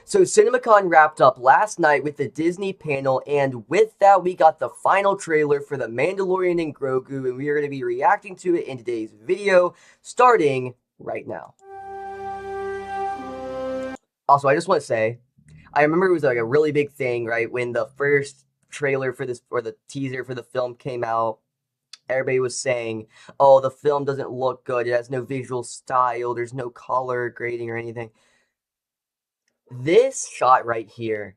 So CinemaCon wrapped up last night with the Disney panel, and with that we got the final trailer for The Mandalorian and Grogu, and we are going to be reacting to it in today's video, starting right now. Also, I just want to say, I remember it was like a really big thing, right, when the first trailer for this, or the teaser for the film came out. Everybody was saying, oh, the film doesn't look good, it has no visual style, there's no color grading or anything. This shot right here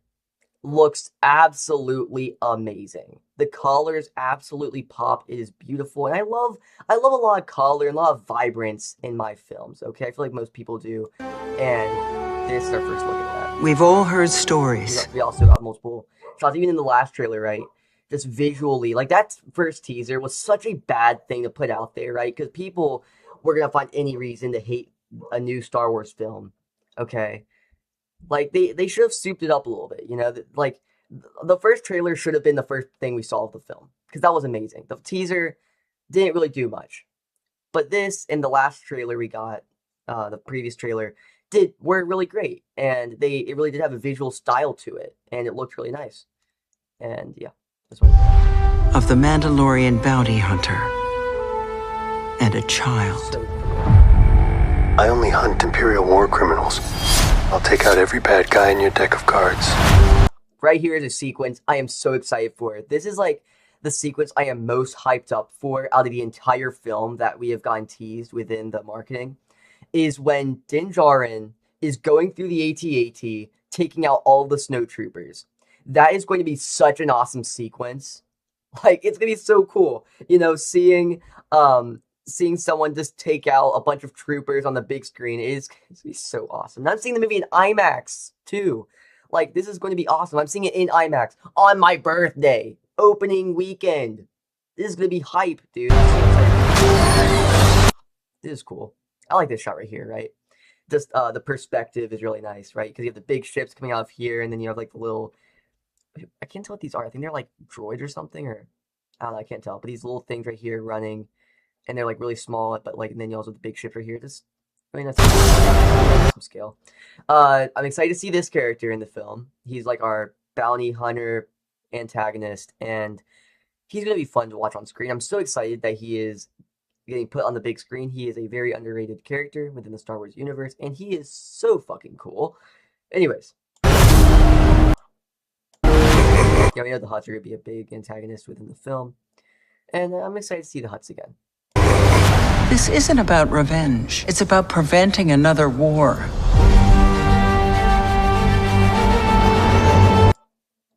looks absolutely amazing. The colors absolutely pop. It is beautiful, and I love a lot of color and a lot of vibrance in my films. Okay, I feel like most people do, and this is our first look at that. We've all heard stories. We also got multiple shots, even in the last trailer, right? Just visually, like that first teaser was such a bad thing to put out there, right? Because people were gonna find any reason to hate a new Star Wars film. Okay. Like, they should have souped it up a little bit, you know? Like, the first trailer should have been the first thing we saw of the film, because that was amazing. The teaser didn't really do much. But this and the last trailer we got, the previous trailer, were really great. And it really did have a visual style to it, and it looked really nice. And, yeah, this one. Of the Mandalorian bounty hunter and a child. So, I only hunt Imperial war criminals. I'll take out every bad guy in your deck of cards. Right here is a sequence I am so excited for. This is like the sequence I am most hyped up for out of the entire film that we have gotten teased within the marketing. Is when Din Djarin is going through the AT-AT, taking out all the snowtroopers. That is going to be such an awesome sequence. Like, it's going to be so cool. You know, seeing someone just take out a bunch of troopers on the big screen is going to be so awesome. And I'm seeing the movie in IMAX, too. Like, this is going to be awesome. I'm seeing it in IMAX on my birthday, opening weekend. This is going to be hype, dude. I'm so excited. This is cool. I like this shot right here, right? Just, the perspective is really nice, right? Because you have the big ships coming out of here, and then you have, like, the little... I can't tell what these are. I think they're, like, droids or something, or... I don't know, I can't tell. But these little things right here running... And they're, like, really small, but, like, and then you also have the big ship right here. Just, I mean, that's some scale. I'm excited to see this character in the film. He's, like, our bounty hunter antagonist, and he's going to be fun to watch on screen. I'm so excited that he is getting put on the big screen. He is a very underrated character within the Star Wars universe, and he is so fucking cool. Anyways. Yeah, we know the Hutts are going to be a big antagonist within the film, and I'm excited to see the Hutts again. This isn't about revenge. It's about preventing another war.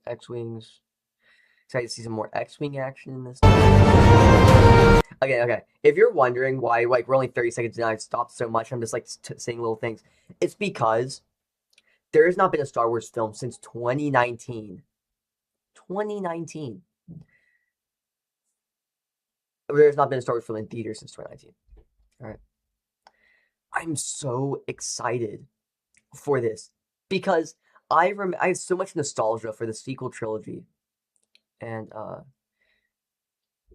X-Wings. Excited to see some more X-Wing action in this. Okay. If you're wondering why, like, we're only 30 seconds in, I've stopped so much, I'm just, like, saying little things. It's because there has not been a Star Wars film since 2019. 2019. There's not been a Star Wars film in theaters since 2019. Alright. I'm so excited for this. Because I have so much nostalgia for the sequel trilogy. And,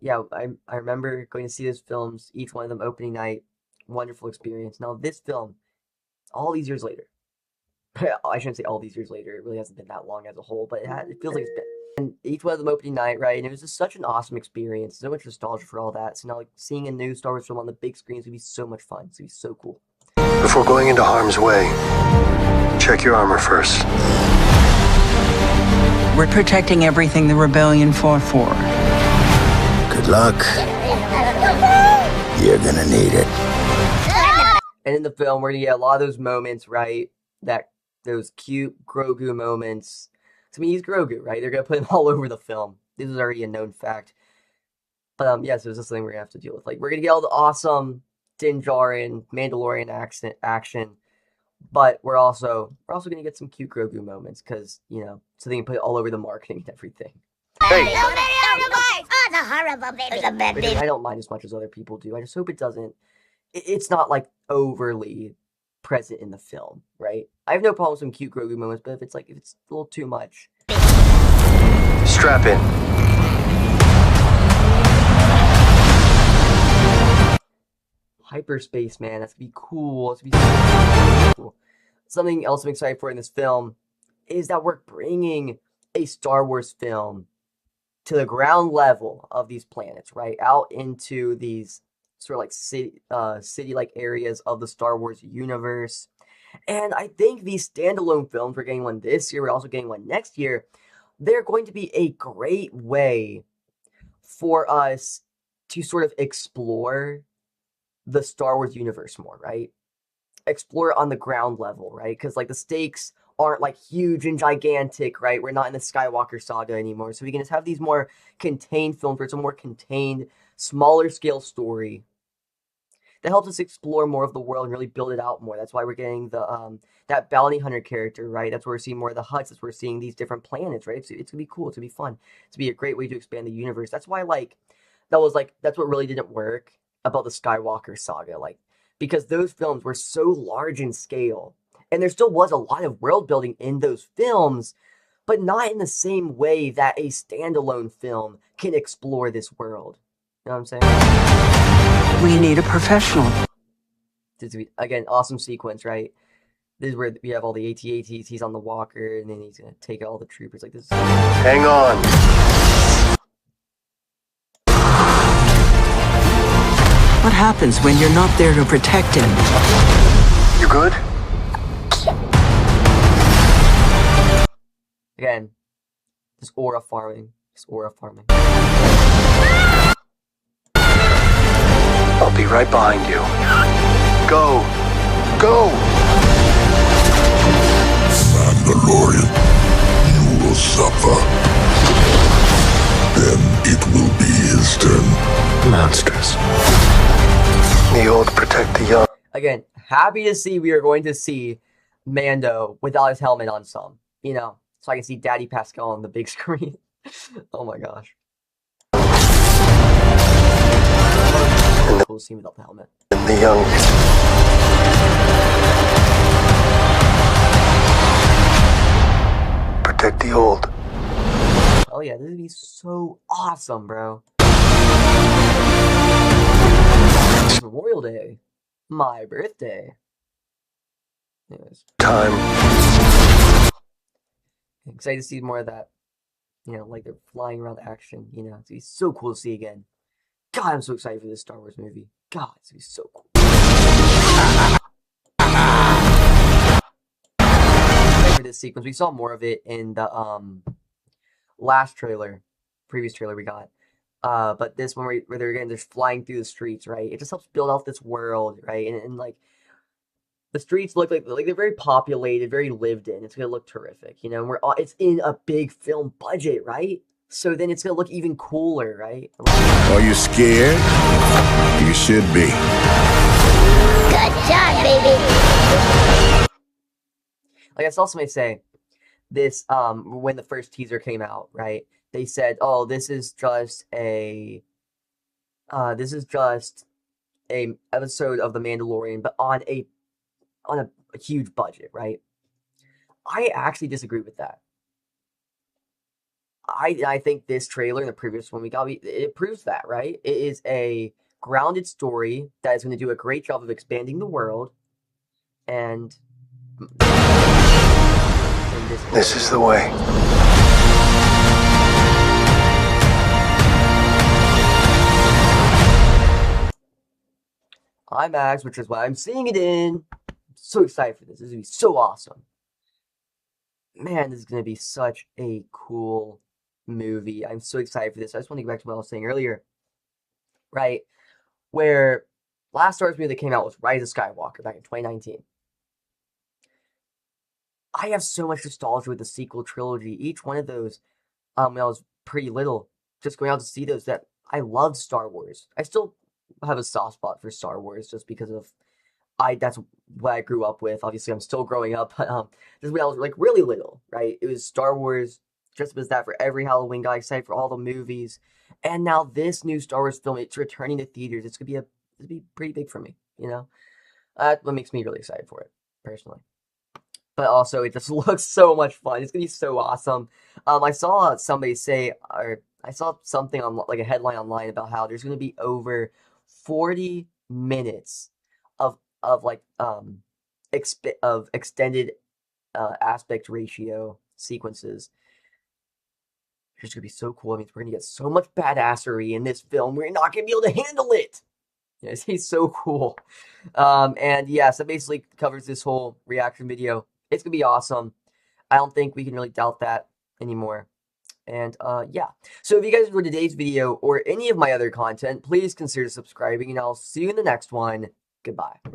yeah, I remember going to see those films, each one of them opening night. Wonderful experience. Now, this film, all these years later. I shouldn't say all these years later. It really hasn't been that long as a whole, but it feels like it's been. And each one of them opening night, right? And it was just such an awesome experience. So much nostalgia for all that. So now, like, seeing a new Star Wars film on the big screen is going to be so much fun. It's going to be so cool. Before going into harm's way, check your armor first. We're protecting everything the rebellion fought for. Good luck. You're gonna need it. And in the film, we're going to get a lot of those moments, right? Those cute Grogu moments. I mean, he's Grogu, right? They're going to put him all over the film. This is already a known fact. But, yeah, so it's just something we're going to have to deal with. Like, we're going to get all the awesome Din Djarin, Mandalorian action. But we're also going to get some cute Grogu moments. Because, you know, so they can put it all over the marketing and everything. Hey! Oh, the horrible baby. I don't mind as much as other people do. I just hope it doesn't... It's not, like, overly present in the film, right? I have no problem with some cute Grogu moments, but if it's a little too much. Strap in. Hyperspace, man, that's gonna be cool. That's gonna be so cool. Something else I'm excited for in this film is that we're bringing a Star Wars film to the ground level of these planets, right? Out into these sort of like city-like areas of the Star Wars universe. And I think these standalone films, we're getting one this year, we're also getting one next year, they're going to be a great way for us to sort of explore the Star Wars universe more, right? Explore it on the ground level, right? Because like the stakes aren't like huge and gigantic, right? We're not in the Skywalker saga anymore, so we can just have these more contained films where it's a more contained, smaller scale story that helps us explore more of the world and really build it out more. That's why we're getting the that bounty hunter character, right? That's where we're seeing more of the huts. That's where we're seeing these different planets, right? It's gonna be cool. It's gonna be fun. It's gonna be a great way to expand the universe. That's why that's what really didn't work about the Skywalker saga, like because those films were so large in scale, and there still was a lot of world building in those films, but not in the same way that a standalone film can explore this world. You know what I'm saying? We need a professional. This is, again, awesome sequence, right? This is where we have all the AT-ATs. He's on the walker, and then he's gonna take out all the troopers. Like this. Hang on. What happens when you're not there to protect him? You good? Again, just aura farming. Just aura farming. I'll be right behind you. Go! Go! Mandalorian, you will suffer. Then it will be his turn. Monsters. The old protect the young. Again, happy to see we are going to see Mando without his helmet on some. You know, so I can see Daddy Pascal on the big screen. Oh my gosh. Cool to see him without the helmet. And the young. Protect the old. Oh yeah, this would be so awesome, bro. Memorial Day. My birthday. Anyways. Time. Excited to see more of that. You know, like they're flying around action. You know, it's gonna be so cool to see again. God, I'm so excited for this Star Wars movie. God, it's gonna be so cool. For this sequence, we saw more of it in the previous trailer we got. But this one where they're again just flying through the streets, right? It just helps build out this world, right? And like the streets look like they're very populated, very lived in. It's gonna look terrific, you know. And it's in a big film budget, right? So then it's gonna look even cooler, right? Are you scared? You should be. Good job, baby. Like I saw somebody say this when the first teaser came out, right? They said, "Oh, this is just a episode of The Mandalorian, but on a huge budget," right? I actually disagree with that. I think this trailer and the previous one we got, it proves that, right? It is a grounded story that is going to do a great job of expanding the world, and This is the way. IMAX, which is what I'm seeing it in. I'm so excited for this. This is going to be so awesome. Man, this is going to be such a cool movie. I'm so excited for this. I just want to go back to what I was saying earlier, right? Where last Star Wars movie that came out was Rise of Skywalker back in 2019. I have so much nostalgia with the sequel trilogy. Each one of those, when I was pretty little, just going out to see those, that I loved Star Wars. I still have a soft spot for Star Wars just because of that's what I grew up with. Obviously, I'm still growing up, but just when I was like really little, right? It was Star Wars, just as that for every Halloween. Got excited for all the movies, and now this new Star Wars film, it's returning to theaters. It's gonna be pretty big for me, you know. That's what makes me really excited for it, personally. But also, it just looks so much fun. It's gonna be so awesome. I saw somebody say, or I saw something on like a headline online about how there's gonna be over 40 minutes of extended aspect ratio sequences. It's just gonna be so cool. I mean, we're gonna get so much badassery in this film. We're not gonna be able to handle it. Yeah, it's so cool. And yeah, so basically covers this whole reaction video. It's gonna be awesome. I don't think we can really doubt that anymore. And yeah. So if you guys enjoyed today's video or any of my other content, please consider subscribing, and I'll see you in the next one. Goodbye.